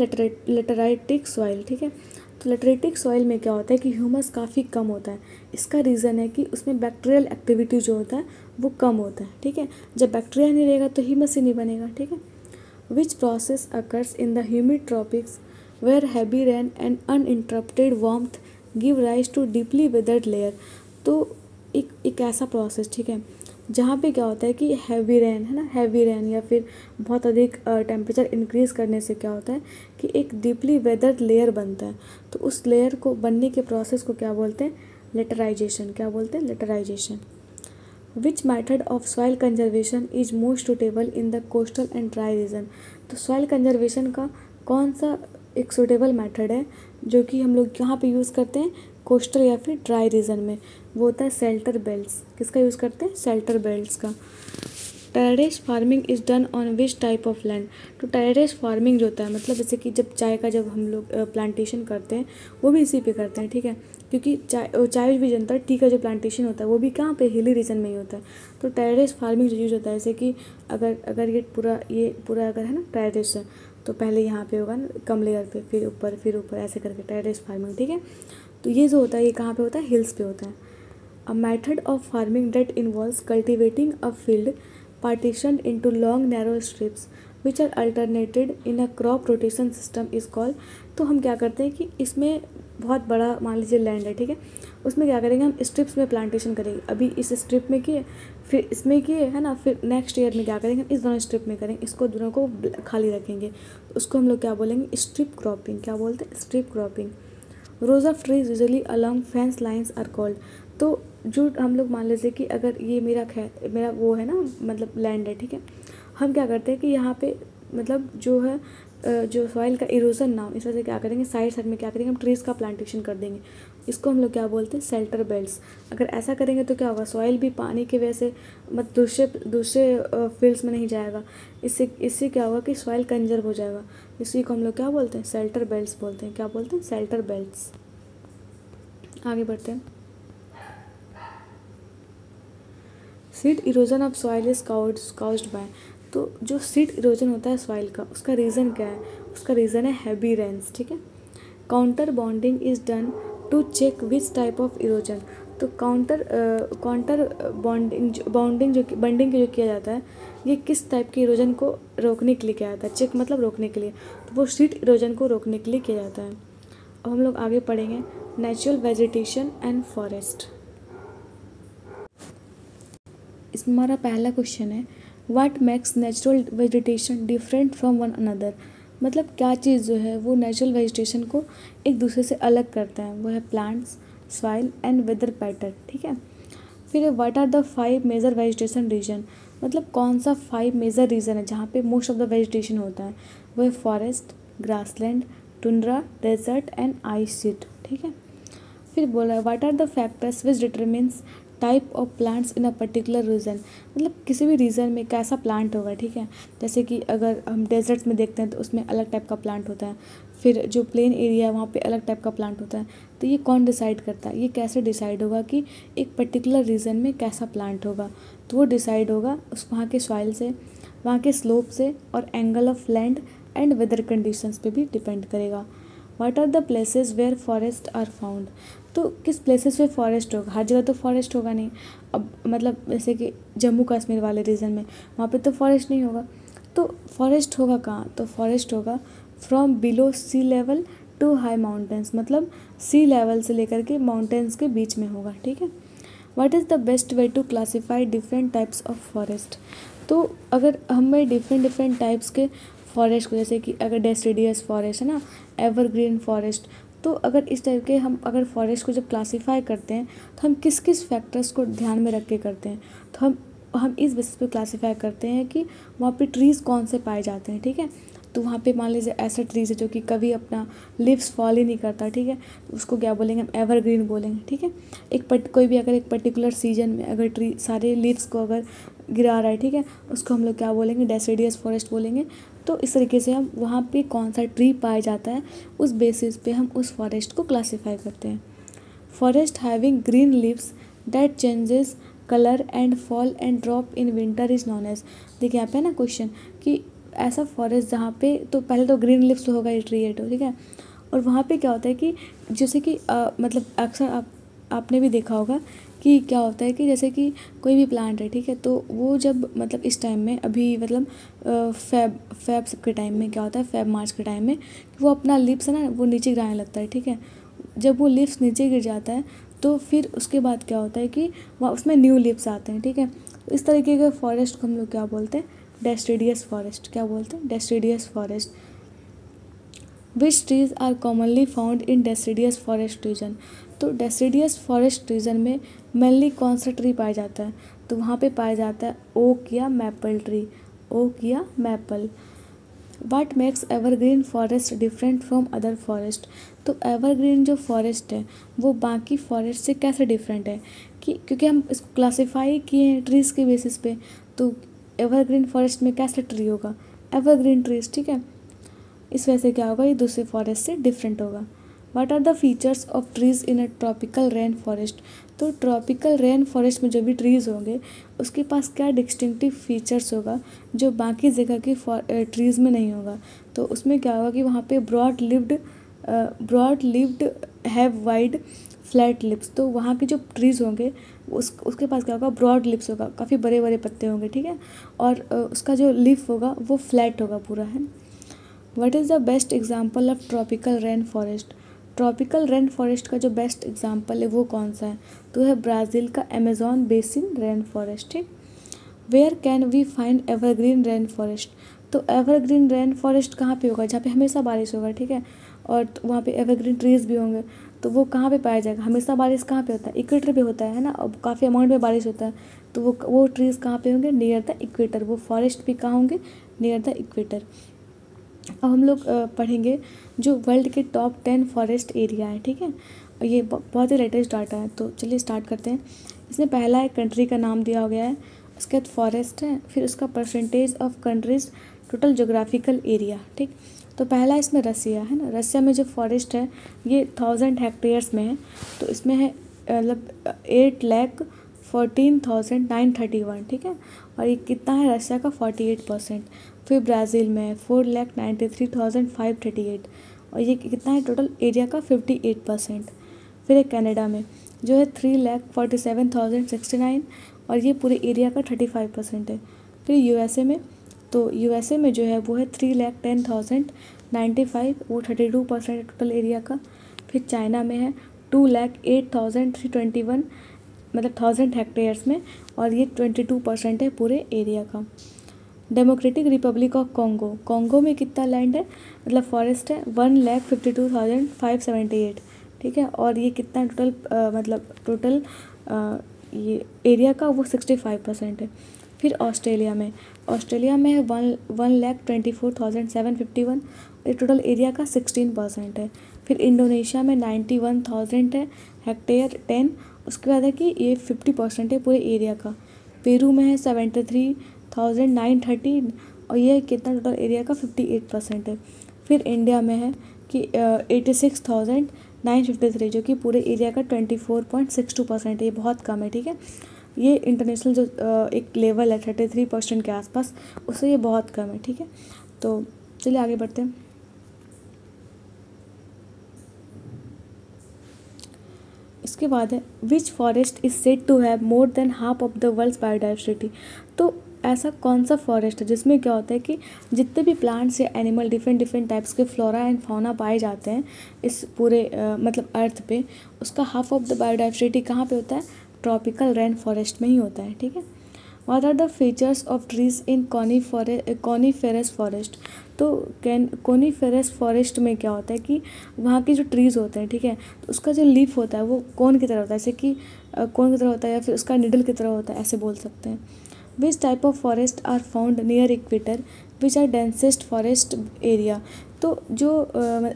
lateritic soil। ठीक है, तो लेटरेटिक सॉइल में क्या होता है कि ह्यूमस काफ़ी कम होता है। इसका रीज़न है कि उसमें बैक्टीरियल एक्टिविटी जो होता है वो कम होता है। ठीक है, जब बैक्टीरिया नहीं रहेगा तो ह्यूमस ही नहीं बनेगा। ठीक है, which process occurs in the humid tropics where heavy rain and uninterrupted warmth give rise to deeply weathered layer. तो एक ऐसा प्रोसेस, ठीक है, जहाँ पे क्या होता है कि हैवी रेन है ना, हैवी रेन या फिर बहुत अधिक टेम्परेचर इंक्रीज़ करने से क्या होता है कि एक डीपली वेदर्ड लेयर बनता है। तो उस लेयर को बनने के प्रोसेस को क्या बोलते हैं, लेटराइजेशन। क्या बोलते हैं, laterisation. Which method of soil conservation is most suitable in the coastal and dry region. तो सॉइल कंजर्वेशन का कौन सा एक सुटेबल मैथड है जो कि हम लोग यहाँ पे यूज़ करते हैं, कोस्टल या फिर ड्राई रीजन में, वो होता है शेल्टर बेल्ट्स। किसका यूज़ करते हैं, शेल्टर बेल्ट्स का। Terrace farming is done on which type of land. तो टेरेस फार्मिंग जो होता है मतलब जैसे कि जब चाय का जब हम लोग प्लांटेशन करते हैं वो भी इसी पे करते हैं। ठीक है, क्योंकि चाय भी जनता टी का जो प्लांटेशन होता है वो भी कहाँ पे, हिली रीजन में ही होता है। तो टेरेस फार्मिंग जो यूज़ होता है, जैसे कि अगर ये पूरा अगर है ना टेरेस है तो पहले यहाँ पे होगा ना कम लेयर पे, फिर ऊपर ऐसे करके टेरेस फार्मिंग। ठीक है, तो ये जो होता है ये कहाँ पे होता है, हिल्स पे होता है। A method of farming that involves cultivating a field partitioned into long narrow strips which are alternated in a crop rotation system is called। तो हम क्या करते हैं कि इसमें बहुत बड़ा मान लीजिए लैंड है, ठीक है, उसमें क्या करेंगे हम स्ट्रिप्स में प्लांटेशन करेंगे। अभी इस स्ट्रिप में किए, फिर इसमें किए है ना, फिर नेक्स्ट ईयर में क्या करेंगे हम इस दोनों स्ट्रिप में करेंगे, इसको दोनों को खाली रखेंगे। तो उसको हम लोग क्या बोलेंगे, स्ट्रिप क्रॉपिंग। क्या बोलते हैं, strip cropping. Rows of trees usually along fence lines are called. तो जो हम लोग मान लीजिए कि अगर ये मेरा वो है ना मतलब लैंड है, ठीक है, हम क्या करते हैं कि यहाँ पे मतलब जो है जो सॉइल का इरोजन ना हो, इस वजह से क्या करेंगे साइड में क्या करेंगे हम ट्रीज़ का प्लांटेशन कर देंगे। इसको हम लोग क्या बोलते हैं, शेल्टर बेल्ट्स। अगर ऐसा करेंगे तो क्या होगा, सॉइल भी पानी की वजह से मतलब दूसरे फील्ड्स में नहीं जाएगा। इससे क्या होगा कि सॉइल कंजर्व हो जाएगा। इसी को हम लोग क्या बोलते हैं, शेल्टर बेल्ट्स बोलते हैं। क्या बोलते हैं, शेल्टर बेल्ट्स। आगे बढ़ते हैं। Seed erosion of soil is caused bye. तो जो सीड इरोजन होता है सॉइल का, उसका रीज़न क्या है, उसका रीज़न है हैवी रेन्स। ठीक है, contour bunding is done to check which type of erosion. तो काउंटर बॉन्डिंग जो किया जाता है ये किस टाइप के इरोजन को रोकने के लिए किया जाता है, चेक मतलब रोकने के लिए, तो वो सीड इरोजन को रोकने के लिए किया जाता है। अब हम लोग आगे पढ़ेंगे नेचुरल वेजिटेशन एंड फॉरेस्ट। इसमें हमारा पहला क्वेश्चन है what makes natural vegetation different from one another. मतलब क्या चीज़ जो है वो नेचुरल वेजिटेशन को एक दूसरे से अलग करता है, वो है plants, soil and weather pattern. ठीक है, फिर what are the 5 major vegetation region. मतलब कौन सा 5 मेजर रीजन है जहाँ पे मोस्ट ऑफ द वेजिटेशन होता है, वो है forest, grassland, tundra, desert and ice sheet. ठीक है, फिर बोला what are the factors which determines type of plants in a particular region. मतलब किसी भी रीजन में कैसा प्लांट होगा। ठीक है, जैसे कि अगर हम डेजर्ट्स में देखते हैं तो उसमें अलग टाइप का प्लांट होता है, फिर जो प्लेन एरिया है वहाँ पे अलग टाइप का प्लांट होता है। तो ये कौन डिसाइड करता है, ये कैसे डिसाइड होगा कि एक पर्टिकुलर रीजन में कैसा प्लांट होगा। तो वो डिसाइड होगा उस वहाँ के सॉइल से, वहाँ के स्लोप से और angle of land and weather conditions पे भी डिपेंड करेगा। What are the places where forest are found. तो किस प्लेसेस पे फॉरेस्ट होगा, हर जगह तो फॉरेस्ट होगा नहीं। अब मतलब जैसे कि जम्मू कश्मीर वाले रीजन में वहाँ पे तो फॉरेस्ट नहीं होगा। तो फॉरेस्ट होगा कहाँ, तो फॉरेस्ट होगा from below sea level to high mountains. मतलब सी लेवल से लेकर के माउंटेन्स के बीच में होगा। ठीक है, what is the best way to classify different types of forest. तो अगर हमें डिफरेंट टाइप्स के फॉरेस्ट को, जैसे कि अगर डेसिडियस फॉरेस्ट है ना, एवरग्रीन फॉरेस्ट, तो अगर इस टाइप के हम अगर फॉरेस्ट को जब क्लासीफाई करते हैं तो हम किस किस फैक्टर्स को ध्यान में रख के करते हैं। तो हम इस बेसिस पे क्लासीफाई करते हैं कि वहाँ पे ट्रीज़ कौन से पाए जाते हैं, ठीक है। तो वहाँ पे मान लीजिए ऐसा ट्रीज़ है जो कि कभी अपना लीव्स फॉल ही नहीं करता, ठीक है, तो उसको क्या बोलेंगे हम, एवरग्रीन बोलेंगे, ठीक है। कोई भी अगर एक पर्टिकुलर सीजन में अगर ट्री सारे लीव्स को अगर गिरा रहा है, ठीक है, उसको हम लोग क्या बोलेंगे, डेसिडियस फॉरेस्ट बोलेंगे। तो इस तरीके से हम वहाँ पे कौन सा ट्री पाया जाता है उस बेसिस पे हम उस फॉरेस्ट को क्लासीफाई करते हैं। Forest having green leaves that changes colour and fall and drop in winter is known as. देखिए यहाँ पे ना क्वेश्चन कि ऐसा फॉरेस्ट जहाँ पे तो पहले तो ग्रीन लीव्स तो होगा ये ट्री है तो, ठीक है, और वहाँ पे क्या होता है कि जैसे कि मतलब अक्सर आपने भी देखा होगा कि क्या होता है कि जैसे कि कोई भी प्लांट है, ठीक है, तो वो जब मतलब इस टाइम में अभी मतलब फेब के टाइम में क्या होता है, फेब मार्च के टाइम में वो अपना लीव्स है ना वो नीचे गिराने लगता है, ठीक है। जब वो लीव्स नीचे गिर जाता है तो फिर उसके बाद क्या होता है कि वहाँ उसमें न्यू लीव्स आते हैं, ठीक है। इस तरीके के फॉरेस्ट को हम लोग क्या बोलते हैं, डेसिडियस फॉरेस्ट। क्या बोलते हैं, deciduous forest. Which trees are commonly found in deciduous forest region. तो डेसिडियस फॉरेस्ट रीजन में मेनली कौन सा ट्री पाया जाता है, तो वहाँ पे पाया जाता है ओक या मैपल ट्री, ओक या maple. Watt makes evergreen forest different from other forest. तो एवरग्रीन जो फॉरेस्ट है वो बाकी फॉरेस्ट से कैसे डिफरेंट है कि क्योंकि हम इसको क्लासीफाई किए हैं ट्रीज़ के बेसिस पे, तो एवरग्रीन फॉरेस्ट में कैसे ट्री होगा, एवरग्रीन ट्रीज, ठीक है। इस वजह से क्या होगा, ये दूसरे फॉरेस्ट से डिफरेंट होगा। What are the features of trees in a tropical rain forest. तो ट्रॉपिकल रेन फॉरेस्ट में जो भी ट्रीज़ होंगे उसके पास क्या डिस्टिंक्टिव फीचर्स होगा जो बाकी जगह की ट्रीज़ में नहीं होगा। तो उसमें क्या होगा कि वहाँ पे broad leaved have wide flat lips. तो वहाँ के जो ट्रीज़ होंगे उसके पास क्या होगा, ब्रॉड लिप्स होगा, काफ़ी बड़े बड़े पत्ते होंगे, ठीक है, और उसका जो लिप होगा वो फ्लैट होगा पूरा, है। What is the best example of tropical rain forest. Tropical rain forest का जो बेस्ट एग्जाम्पल है वो कौन सा है, तो है ब्राज़ील का अमेज़न बेसिन रेन फॉरेस्ट, ठीक। Where can we find evergreen rain forest. तो एवरग्रीन रेन फॉरेस्ट कहाँ पे होगा, जहाँ पे हमेशा बारिश होगा, ठीक है, और वहाँ पे एवरग्रीन ट्रीज़ भी होंगे। तो वो कहाँ पे पाया जाएगा, हमेशा बारिश कहाँ पे होता है, इक्वेटर पे होता है ना, अब काफ़ी अमाउंट में बारिश होता है। तो वो ट्रीज़ कहाँ पे होंगे, नियर द इक्वेटर। वो फॉरेस्ट भी कहाँ होंगे, नियर द इक्वेटर। अब हम लोग पढ़ेंगे जो वर्ल्ड के टॉप 10 फॉरेस्ट एरिया है, ठीक है, और ये बहुत ही लेटेस्ट डाटा है। तो चलिए स्टार्ट करते हैं। इसमें पहला एक कंट्री का नाम दिया गया है, उसके बाद फॉरेस्ट है, फिर उसका percentage of countries total geographical area, ठीक। तो पहला इसमें रसिया है ना, रसिया में जो फॉरेस्ट है ये 1000 हेक्टेयर्स में है। तो इसमें है मतलब 8,14,931, ठीक है, और ये कितना है रसिया का, 48%। फिर ब्राज़ील में है 4,93,538, और ये कितना है टोटल एरिया का, 58%। फिर एक कनाडा में जो है 3,47,069, और ये पूरे एरिया का 35% है। फिर यूएसए में, तो यूएसए में जो है वो है 3,10,095, वो 32% है टोटल एरिया का। फिर चाइना में है 2,08,321, मतलब 1000 हेक्टेयर्स में, और ये 22% है पूरे एरिया का। Democratic Republic of Congo, Congo में कितना लैंड है, मतलब फॉरेस्ट है 1,52,578, ठीक है, और ये कितना टोटल मतलब टोटल ये एरिया का वो 65% है। फिर ऑस्ट्रेलिया में है 1,24,751, ये टोटल एरिया का 16% है। फिर इंडोनेशिया में 91,000 है हेक्टेयर 10, उसके बाद है कि ये 50% है पूरे एरिया का। पेरू में है 73,913, और ये कितना टोटल एरिया का 58% है। फिर इंडिया में है कि 86,953, जो कि पूरे एरिया का 24.62% है, ये बहुत कम है, ठीक है। ये इंटरनेशनल जो एक लेवल है 33% के आसपास, उससे ये बहुत कम है, ठीक है। तो चलिए आगे बढ़ते हैं। इसके बाद है which forest is said to have more than half of the world's biodiversity. तो ऐसा कौन सा फॉरेस्ट है जिसमें क्या होता है कि जितने भी प्लांट्स या एनिमल डिफरेंट टाइप्स के फ्लोरा एंड फाउना पाए जाते हैं इस पूरे मतलब अर्थ पे, उसका हाफ ऑफ द बायोडाइवर्सिटी कहाँ पे होता है, ट्रॉपिकल रेन फॉरेस्ट में ही होता है, ठीक है। What are the features of trees in coniferous forest. तो कॉनीफेरस फॉरेस्ट में क्या होता है कि वहाँ के जो ट्रीज़ होते हैं, ठीक है, तो उसका जो लीफ होता है वो कोन की तरह होता है, जैसे कि कोन की तरह होता है या फिर उसका निडल की तरह होता है, ऐसे बोल सकते हैं। Which type of forest are found near equator which are densest forest area. तो जो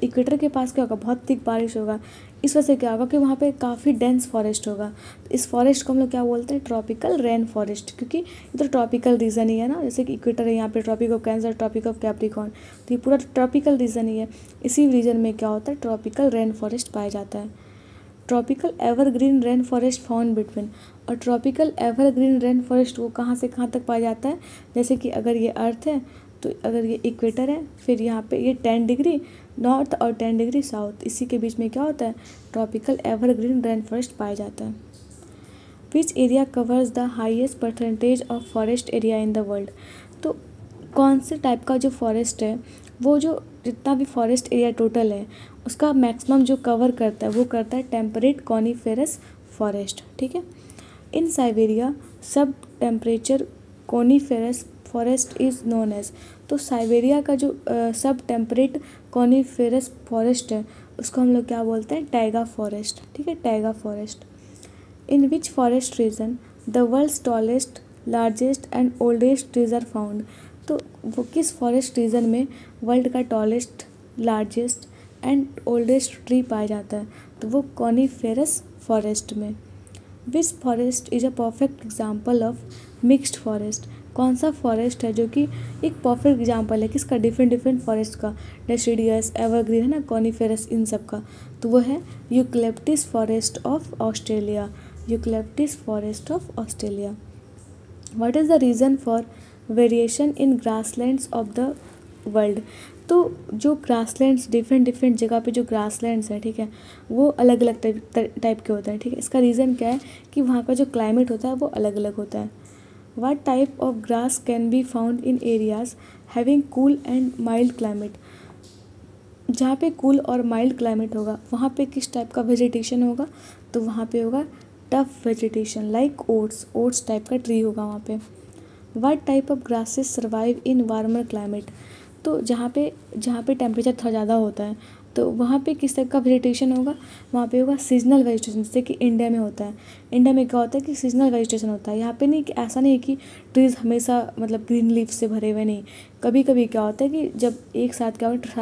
इक्वेटर के पास क्या होगा, बहुत थिक बारिश होगा, इस वजह से क्या होगा कि वहाँ पे काफ़ी डेंस फॉरेस्ट होगा। इस फॉरेस्ट को हम लोग क्या बोलते हैं, ट्रॉपिकल रेन फॉरेस्ट, क्योंकि ये तो ट्रॉपिकल रीजन ही है ना, जैसे कि इक्वेटर है, यहाँ पे tropic of cancer, tropic of capricorn, तो ये पूरा ट्रॉपिकल रीजन ही है। इसी रीजन में क्या होता है, ट्रॉपिकल रेन फॉरेस्ट पाया जाता है। Tropical evergreen rain forest found between. और ट्रॉपिकल एवरग्रीन रेन फॉरेस्ट वो कहाँ से कहाँ तक पाया जाता है, जैसे कि अगर ये अर्थ है तो अगर ये इक्वेटर है, फिर यहाँ पे ये 10 डिग्री नॉर्थ और 10 डिग्री साउथ, इसी के बीच में क्या होता है, ट्रॉपिकल एवरग्रीन रेन फॉरेस्ट पाया जाता है। Which area covers the highest percentage of forest area in the world. तो कौन से टाइप का जो फॉरेस्ट है, वो जो जितना भी फॉरेस्ट एरिया टोटल है उसका मैक्सिमम जो कवर करता है वो करता है टेम्परेट कॉनीफेरस फॉरेस्ट, ठीक है। In Siberia sub temperature coniferous forest is known as. तो साइबेरिया का जो सब टेम्परेट कॉनीफेरस फॉरेस्ट है उसको हम लोग क्या बोलते हैं, टैगा फॉरेस्ट, ठीक है, taiga forest. In which forest region the world's tallest largest and oldest trees are found. तो वो किस फॉरेस्ट रीजन में वर्ल्ड का tallest largest and oldest tree पाया जाता है, तो वो कॉनीफेरस फॉरेस्ट में। Which forest is a perfect example of mixed forest. कौन सा फॉरेस्ट है जो कि एक परफेक्ट एग्जाम्पल है किसका, डिफरेंट डिफरेंट फॉरेस्ट का, डेसिडियस, एवरग्रीन है ना, कॉनीफेरस, इन सब का, तो वो है eucalyptus forest of Australia, eucalyptus forest of Australia. What is the reason for variation in grasslands of the world. तो जो ग्रासलैंड्स डिफरेंट डिफरेंट जगह पे जो ग्रासलैंड्स हैं, ठीक है, वो अलग अलग टाइप के होते हैं, ठीक है। इसका रीज़न क्या है कि वहाँ का जो क्लाइमेट होता है वो अलग अलग होता है। What type of grass can be found in areas having cool and mild climate। जहाँ पे कूल और माइल्ड क्लाइमेट होगा वहाँ पे किस टाइप का वेजिटेशन होगा, तो वहाँ पे होगा tough vegetation like oats type का ट्री होगा वहाँ पे। What type of grasses survive in warmer climate। तो जहाँ पे टेम्परेचर थोड़ा ज़्यादा होता है तो वहाँ पे किस टाइप का वेजिटेशन होगा, वहाँ पे होगा सीजनल वेजिटेशन, जैसे कि इंडिया में होता है। इंडिया में क्या होता है कि सीजनल वेजिटेशन होता है, यहाँ पे नहीं कि ऐसा नहीं है कि ट्रीज़ हमेशा मतलब ग्रीन लीफ से भरे हुए, नहीं। कभी कभी क्या होता है कि जब एक साथ क्या होता है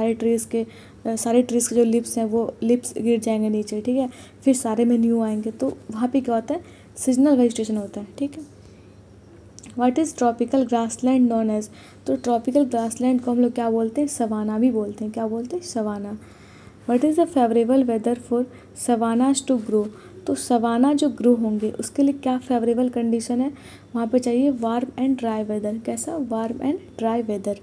सारे ट्रीज़ के जो लिप्स हैं वो लिप्स गिर जाएंगे नीचे, ठीक है, फिर सारे में न्यू आएंगे, तो वहाँ पर क्या होता है, सीजनल वेजिटेशन होता है, ठीक है। What is tropical grassland known as. तो ट्रॉपिकल ग्रासलैंड को हम लोग क्या बोलते हैं, सवाना भी बोलते हैं, क्या बोलते हैं, savanna. What is the favourable weather for savannas to grow. तो सवाना जो ग्रो होंगे उसके लिए क्या फेवरेबल कंडीशन है, वहाँ पे चाहिए वार्म एंड ड्राई वेदर। कैसा, warm and dry weather.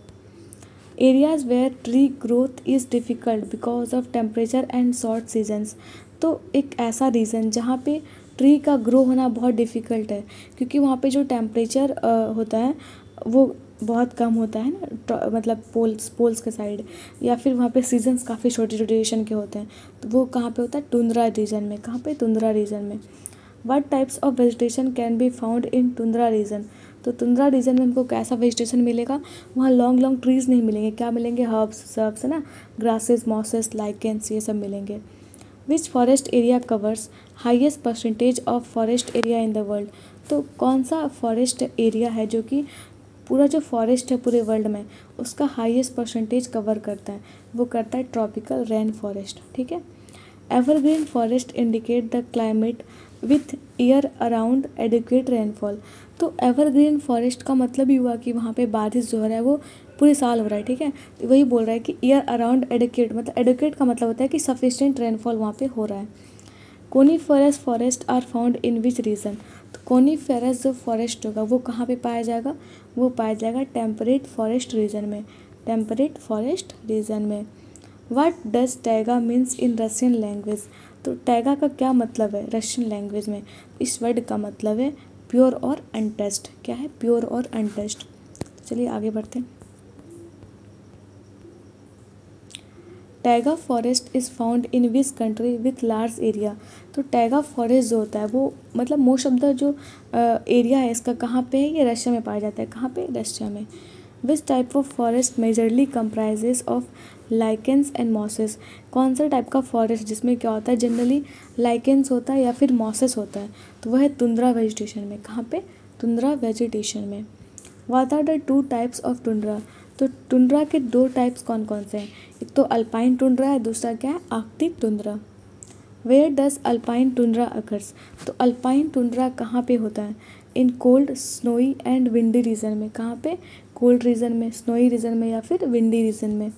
Areas where tree growth is difficult because of temperature and short seasons. तो एक ऐसा रीज़न जहाँ पे ट्री का ग्रो होना बहुत डिफ़िकल्ट है क्योंकि वहाँ पे जो टेम्परेचर होता है वो बहुत कम होता है ना, मतलब पोल्स के साइड, या फिर वहाँ पे सीजन्स काफ़ी छोटे छोटे ड्यूरेशन के होते हैं, तो वो कहाँ पे होता है, टुंड्रा रीजन में। कहाँ पे, टुंड्रा रीजन में। What types of vegetation can be found in tundra region. तो टुंड्रा रीजन में हमको कैसा वेजिटेशन मिलेगा, वहाँ लॉन्ग लॉन्ग ट्रीज़ नहीं मिलेंगे, क्या मिलेंगे, हर्ब्स है ना, ग्रासेस, मॉसेस, लाइकेंस, ये सब मिलेंगे। विच forest area covers highest percentage of forest area in the world. तो कौन सा फॉरेस्ट एरिया है जो कि पूरा जो फॉरेस्ट है पूरे वर्ल्ड में उसका हाईएस्ट परसेंटेज कवर करता है, वो करता है ट्रॉपिकल रेन फॉरेस्ट, ठीक है। Evergreen forest indicate the climate with year around adequate rainfall. तो एवरग्रीन फॉरेस्ट का मतलब ही हुआ कि वहाँ पे बारिश जो हो रहा है वो पूरे साल हो रहा है, ठीक है। तो वही बोल रहा है कि ईयर अराउंड एडिक्वेट, मतलब एडिक्वेट का मतलब होता है कि सफिशिएंट रेनफॉल वहाँ पे हो रहा है। Coniferous forest are found in which region. तो कोनीफेरस जो फॉरेस्ट होगा वो कहाँ पे पाया जाएगा, वो पाया जाएगा टेम्परेट फॉरेस्ट रीजन में, टेम्परेट फॉरेस्ट रीजन में। What does taiga means in Russian language. तो टैगा का क्या मतलब है रशियन लैंग्वेज में, इस वर्ड का मतलब है प्योर और अनटच्ड। क्या है, प्योर और अनटच्ड। चलिए आगे बढ़ते हैं। Taiga forest is found in which country with large area. तो टैगा फॉरेस्ट जो होता है वो मतलब मोस्ट ऑफ द जो एरिया है इसका कहाँ पे है, ये रशिया में पाया जाता है। कहाँ पे, रशिया में। विच type of forest majorly comprises of lichens and mosses. कौन सा टाइप का फॉरेस्ट जिसमें क्या होता है, जनरली लाइकेंस होता है या फिर मॉसेस होता है, तो वह है टुंड्रा वेजिटेशन में। कहाँ पे, टुंड्रा वेजिटेशन में। What are the two types of tundra. तो टुंड्रा के दो टाइप्स कौन कौन से हैं, एक तो अल्पाइन टुंड्रा है, दूसरा क्या है, arctic tundra. Where does alpine tundra occurs. तो अल्पाइन टुंड्रा कहाँ पे होता है, in cold snowy and windy region में। कहाँ पे, कोल्ड रीजन में, स्नोई रीजन में या फिर विंडी रीजन में।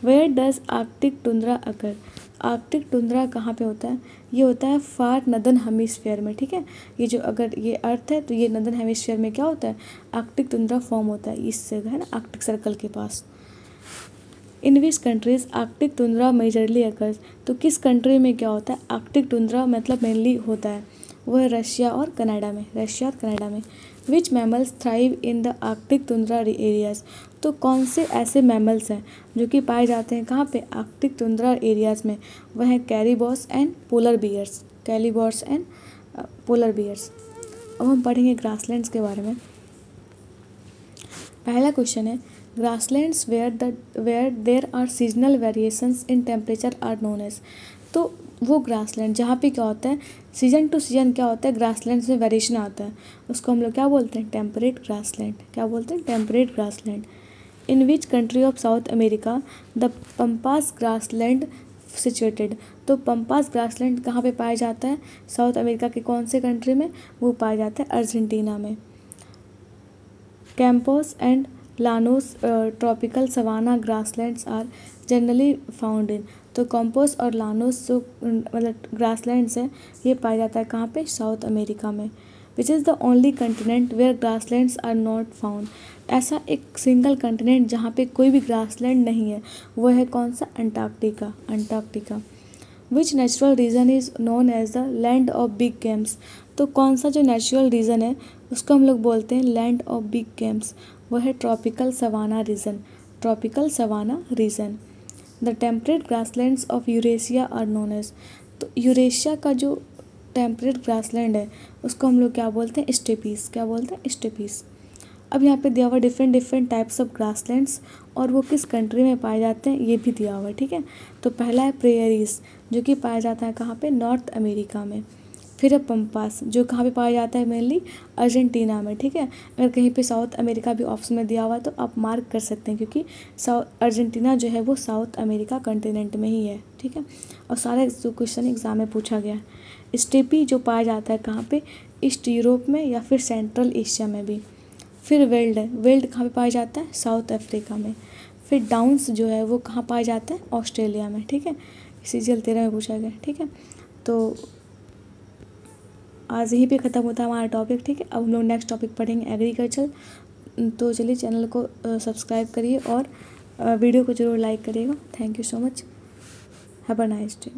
Where does arctic tundra occur. Arctic tundra कहाँ पे होता है, ये होता है फार नदर्न हेमिस्फीयर में। ठीक है, ये जो अगर ये अर्थ है तो ये नदर्न हेमिस्फीयर में क्या होता है, आर्कटिक टुंड्रा फॉर्म होता है इस जगह है ना, आर्कटिक सर्कल के पास। In which countries Arctic tundra majorly occurs. तो किस कंट्री में क्या होता है, आर्कटिक टुंड्रा मतलब मेनली होता है, वो है रशिया और कनाडा में, रशिया और कनाडा में। Which mammals thrive in the Arctic tundra areas. तो कौन से ऐसे मैमल्स हैं जो कि पाए जाते हैं कहाँ पे, आर्कटिक टुंड्रा एरियाज में, वह है caribous and polar bears, caribous and polar bears. अब हम पढ़ेंगे ग्रासलैंड्स के बारे में। पहला क्वेश्चन है, grasslands where there are seasonal variations in temperature are known as. तो वो ग्रासलैंड जहाँ पे क्या होता है, सीजन टू सीजन क्या होता है, ग्रासलैंड्स में वेरिएशन आता है, उसको हम लोग क्या बोलते हैं, टेम्परेट ग्रासलैंड। क्या बोलते हैं, temperate grassland. In which country of south America the Pampas grassland situated. तो पम्पास ग्रासलैंड कहाँ पे पाया जाता है, साउथ अमेरिका के कौन से कंट्री में, वो पाया जाता है अर्जेंटीना में। Campos and llanos tropical savanna grasslands are generally found in. तो कॉम्पोस और लानोस जो मतलब ग्रासलैंड्स हैं ये पाया जाता है कहाँ पे, साउथ अमेरिका में। Which is the only continent where grasslands are not found. ऐसा एक सिंगल कंटिनेंट जहाँ पे कोई भी ग्रासलैंड नहीं है, वो है कौन सा, Antarctica, Antarctica. Which natural region is known as the land of big games. तो कौन सा जो नेचुरल रीजन है उसको हम लोग बोलते हैं लैंड ऑफ बिग गेम्स, वह है tropical savanna region, tropical savanna region. The temperate grasslands of Eurasia are known as. तो यूरेशिया का जो टेम्परेट ग्रासलैंड है उसको हम लोग क्या बोलते हैं, स्टेपीज। क्या बोलते हैं, स्टेपीज। अब यहाँ पे दिया हुआ डिफरेंट टाइप्स ऑफ ग्रासलैंड्स और वो किस कंट्री में पाए जाते हैं ये भी दिया हुआ है। ठीक है, तो पहला है प्रेयरीज जो कि पाया जाता है कहाँ पे, नॉर्थ अमेरिका में। फिर है पम्पास जो कहाँ पे पाया जाता है, मेनली अर्जेंटीना में। ठीक है, अगर कहीं पे साउथ अमेरिका भी ऑप्शन में दिया हुआ है तो आप मार्क कर सकते हैं क्योंकि अर्जेंटीना जो है वो साउथ अमेरिका कंटिनेंट में ही है। ठीक है, और सारे जो क्वेश्चन एग्जाम में पूछा गया है। स्टेपी जो पाया जाता है कहाँ पे, ईस्ट यूरोप में या फिर सेंट्रल एशिया में भी। फिर वेल्ड है, वेल्ड कहाँ पे पाया जाता है, साउथ अफ्रीका में। फिर डाउन्स जो है वो कहाँ पाया जाता है, ऑस्ट्रेलिया में। ठीक है, CGL 13 में पूछा गया। ठीक है, तो आज यहीं पे ख़त्म होता है हमारा टॉपिक। ठीक है, अब हम लोग नेक्स्ट टॉपिक पढ़ेंगे एग्रीकल्चर। तो चलिए चैनल को सब्सक्राइब करिए और वीडियो को ज़रूर लाइक करिएगा। Thank you so much, have a nice day.